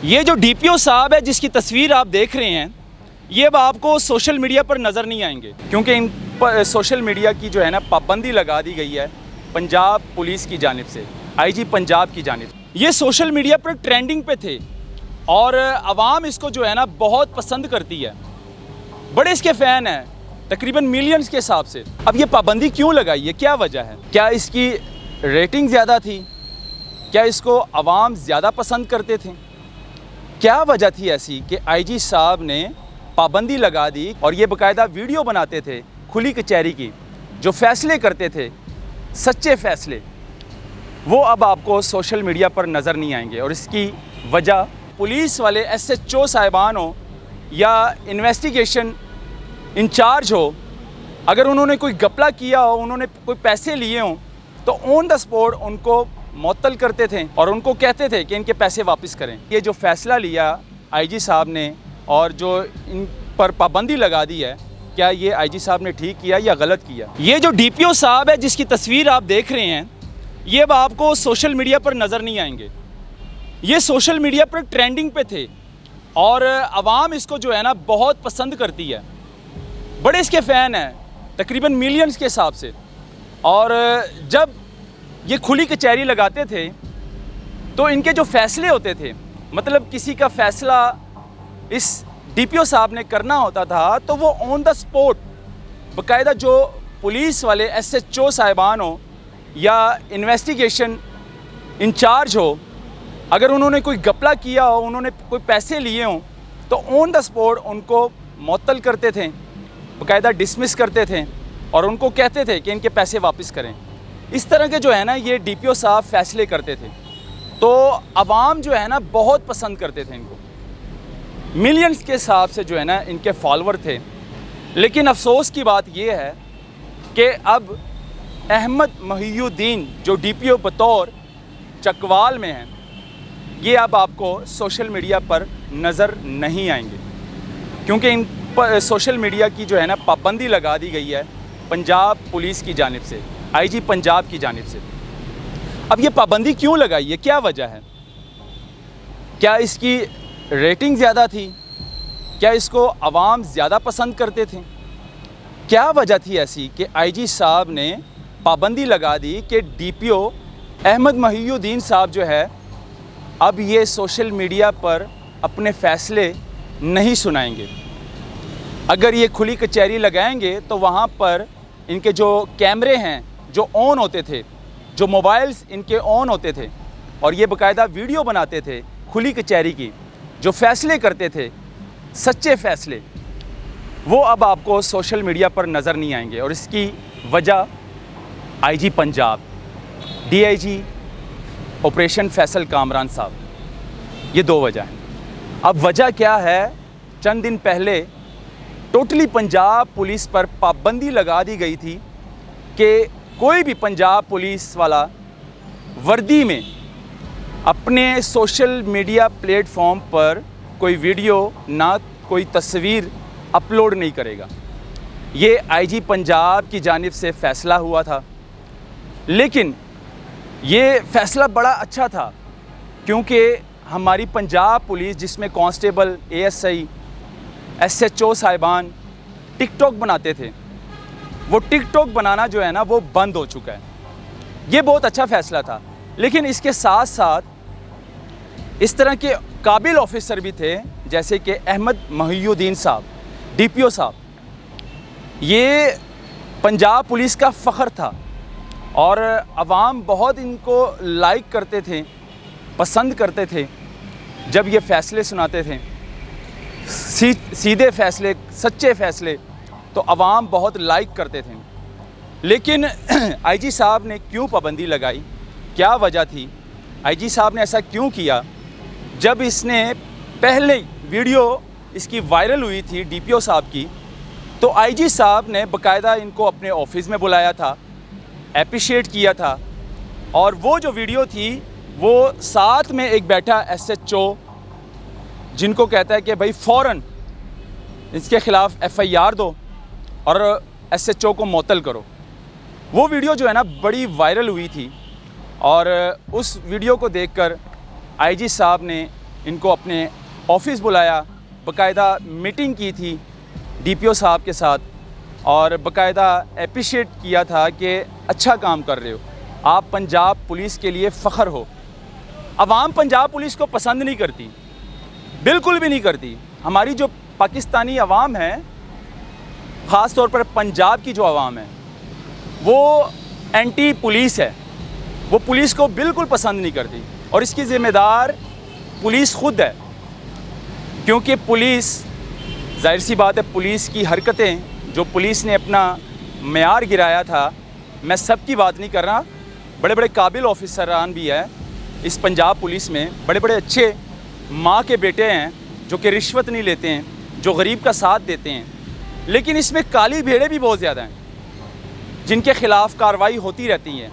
ये जो डीपीओ साहब है जिसकी तस्वीर आप देख रहे हैं, ये अब आपको सोशल मीडिया पर नज़र नहीं आएंगे, क्योंकि इन पर सोशल मीडिया की जो है ना पाबंदी लगा दी गई है पंजाब पुलिस की जानिब से, आईजी पंजाब की जानिब। ये सोशल मीडिया पर ट्रेंडिंग पे थे और आवाम इसको जो है ना बहुत पसंद करती है, बड़े इसके फ़ैन हैं, तकरीबन मिलियंस के हिसाब से। अब ये पाबंदी क्यों लगाई है, क्या वजह है? क्या इसकी रेटिंग ज़्यादा थी? क्या इसको आवाम ज़्यादा पसंद करते थे? क्या वजह थी ऐसी कि आईजी साहब ने पाबंदी लगा दी और ये बाकायदा वीडियो बनाते थे खुली कचहरी की, जो फ़ैसले करते थे सच्चे फ़ैसले, वो अब आपको सोशल मीडिया पर नज़र नहीं आएंगे। और इसकी वजह पुलिस वाले SHO साहिबान हो या इन्वेस्टिगेशन इंचार्ज हो, अगर उन्होंने कोई घपला किया हो, उन्होंने कोई पैसे लिए हों, तो ऑन द स्पॉट उनको मुअत्तल करते थे और उनको कहते थे कि इनके पैसे वापस करें। ये जो फ़ैसला लिया आईजी साहब ने और जो इन पर पाबंदी लगा दी है, क्या ये आईजी साहब ने ठीक किया या गलत किया? ये जो डीपीओ साहब है जिसकी तस्वीर आप देख रहे हैं, ये अब आपको सोशल मीडिया पर नज़र नहीं आएंगे। ये सोशल मीडिया पर ट्रेंडिंग पे थे और आवाम इसको जो है ना बहुत पसंद करती है, बड़े इसके फ़ैन हैं, तकरीबन मिलियंस के हिसाब से। और जब ये खुली कचहरी लगाते थे तो इनके जो फ़ैसले होते थे, मतलब किसी का फ़ैसला इस डीपीओ साहब ने करना होता था, तो वो ऑन द स्पॉट बाकायदा जो पुलिस वाले SHO साहिबान हो या इन्वेस्टिगेशन इंचार्ज हो, अगर उन्होंने कोई घपला किया हो, उन्होंने कोई पैसे लिए हों, तो ऑन द स्पॉट उनको मुअत्तल करते थे, बाकायदा डिसमिस करते थे और उनको कहते थे कि इनके पैसे वापस करें। इस तरह के जो है ना ये डीपीओ साहब फ़ैसले करते थे, तो आवाम जो है ना बहुत पसंद करते थे इनको, मिलियंस के हिसाब से जो है ना इनके फॉलोअर थे। लेकिन अफसोस की बात ये है कि अब अहमद मोहिउद्दीन जो डीपीओ बतौर चकवाल में हैं, ये अब आपको सोशल मीडिया पर नज़र नहीं आएंगे, क्योंकि इन पर सोशल मीडिया की जो है ना पाबंदी लगा दी गई है पंजाब पुलिस की जानिब से, आईजी पंजाब की जानिब से। अब ये पाबंदी क्यों लगाई है, क्या वजह है? क्या इसकी रेटिंग ज़्यादा थी? क्या इसको आवाम ज़्यादा पसंद करते थे? क्या वजह थी ऐसी कि आईजी साहब ने पाबंदी लगा दी कि डीपीओ अहमद मोहिउद्दीन साहब जो है अब ये सोशल मीडिया पर अपने फ़ैसले नहीं सुनाएंगे। अगर ये खुली कचहरी लगाएंगे तो वहाँ पर इनके जो कैमरे हैं जो ऑन होते थे, जो मोबाइल्स इनके ऑन होते थे और ये बाकायदा वीडियो बनाते थे खुली कचहरी की, जो फ़ैसले करते थे सच्चे फ़ैसले, वो अब आपको सोशल मीडिया पर नज़र नहीं आएंगे। और इसकी वजह IG Punjab, DIG operation Faisal Kamran साहब, ये दो वजह हैं। अब वजह क्या है? चंद दिन पहले टोटली पंजाब पुलिस पर पाबंदी लगा दी गई थी कि कोई भी पंजाब पुलिस वाला वर्दी में अपने सोशल मीडिया प्लेटफॉर्म पर कोई वीडियो ना कोई तस्वीर अपलोड नहीं करेगा। ये आईजी पंजाब की जानिब से फ़ैसला हुआ था, लेकिन ये फ़ैसला बड़ा अच्छा था, क्योंकि हमारी पंजाब पुलिस जिसमें कांस्टेबल, ASI, SHO साहिबान टिकटॉक बनाते थे, वो टिकटॉक बनाना जो है ना वो बंद हो चुका है। ये बहुत अच्छा फ़ैसला था, लेकिन इसके साथ साथ इस तरह के काबिल ऑफिसर भी थे जैसे कि अहमद मोहिउद्दीन साहब, डीपीओ साहब। ये पंजाब पुलिस का फ़ख्र था और आवाम बहुत इनको लाइक करते थे, पसंद करते थे जब ये फ़ैसले सुनाते थे, सीधे फ़ैसले, सच्चे फ़ैसले, तो आवाम बहुत लाइक करते थे। लेकिन आईजी साहब ने क्यों पाबंदी लगाई, क्या वजह थी? आईजी साहब ने ऐसा क्यों किया? जब इसने पहले वीडियो इसकी वायरल हुई थी डीपीओ साहब की, तो आईजी साहब ने बाकायदा इनको अपने ऑफिस में बुलाया था, एप्रिशिएट किया था, और वो जो वीडियो थी वो साथ में एक बैठा SHO जिनको कहता है कि भाई फ़ौरन इसके ख़िलाफ़ FIR दो और SHO को मुअत्तल करो। वो वीडियो जो है ना बड़ी वायरल हुई थी और उस वीडियो को देखकर आईजी साहब ने इनको अपने ऑफिस बुलाया, बाकायदा मीटिंग की थी डीपीओ साहब के साथ और बाकायदा अप्रिशिएट किया था कि अच्छा काम कर रहे हो, आप पंजाब पुलिस के लिए फ़ख्र हो। अवाम पंजाब पुलिस को पसंद नहीं करती, बिल्कुल भी नहीं करती। हमारी जो पाकिस्तानी अवाम है, ख़ास तौर पर पंजाब की जो अवाम है, वो एंटी पुलिस है, वो पुलिस को बिल्कुल पसंद नहीं करती और इसकी ज़िम्मेदार पुलिस ख़ुद है। क्योंकि पुलिस, जाहिर सी बात है, पुलिस की हरकतें, जो पुलिस ने अपना मेयार गिराया था, मैं सब की बात नहीं कर रहा, बड़े बड़े काबिल ऑफिसरान भी है इस पंजाब पुलिस में, बड़े बड़े अच्छे माँ के बेटे हैं जो कि रिश्वत नहीं लेते हैं, जो गरीब का साथ देते हैं। लेकिन इसमें काली भेड़ें भी बहुत ज़्यादा हैं जिनके ख़िलाफ़ कार्रवाई होती रहती हैं।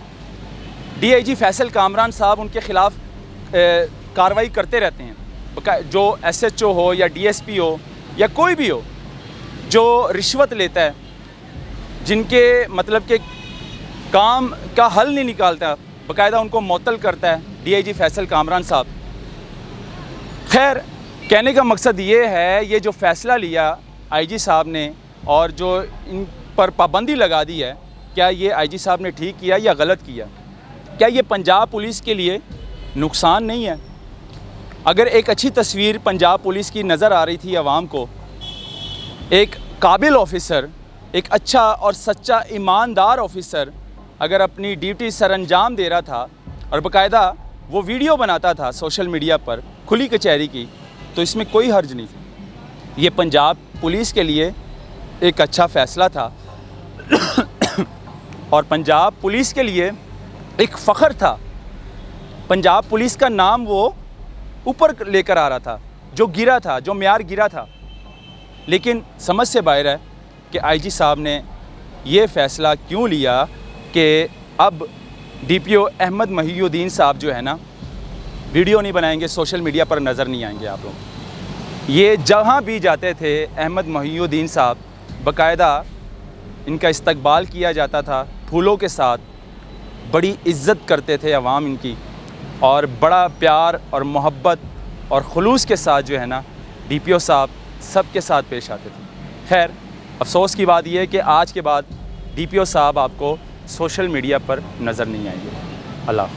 डीआईजी फैसल कामरान साहब उनके ख़िलाफ़ कार्रवाई करते रहते हैं। जो एसएचओ हो या डीएसपी हो या कोई भी हो जो रिश्वत लेता है, जिनके मतलब के काम का हल नहीं निकालता, बाकायदा उनको मुअत्तल करता है डीआईजी फैसल कामरान साहब। खैर, कहने का मकसद ये है, ये जो फ़ैसला लिया आईजी साहब ने और जो इन पर पाबंदी लगा दी है, क्या ये आईजी साहब ने ठीक किया या गलत किया? क्या ये पंजाब पुलिस के लिए नुकसान नहीं है? अगर एक अच्छी तस्वीर पंजाब पुलिस की नज़र आ रही थी आवाम को, एक काबिल ऑफ़िसर, एक अच्छा और सच्चा ईमानदार ऑफ़िसर अगर अपनी ड्यूटी सरअंजाम दे रहा था और बाकायदा वो वीडियो बनाता था सोशल मीडिया पर खुली कचहरी की, तो इसमें कोई हर्ज नहीं थी। ये पंजाब पुलिस के लिए एक अच्छा फ़ैसला था और पंजाब पुलिस के लिए एक फ़ख्र था। पंजाब पुलिस का नाम वो ऊपर लेकर आ रहा था, जो गिरा था, जो मेयार गिरा था। लेकिन समझ से बाहर है कि आईजी साहब ने ये फ़ैसला क्यों लिया कि अब डीपीओ अहमद महिउद्दीन साहब जो है ना, वीडियो नहीं बनाएंगे, सोशल मीडिया पर नज़र नहीं आएंगे आप लोग। ये जहाँ भी जाते थे अहमद महिउद्दीन साहब, बाकायदा इनका इस्तकबाल किया जाता था फूलों के साथ, बड़ी इज़्ज़त करते थे अवाम इनकी और बड़ा प्यार और मोहब्बत और खुलूस के साथ जो है ना डीपीओ साहब सब के साथ पेश आते थे। खैर, अफसोस की बात यह है कि आज के बाद डीपीओ साहब आपको सोशल मीडिया पर नज़र नहीं आएंगे। अल्लाह।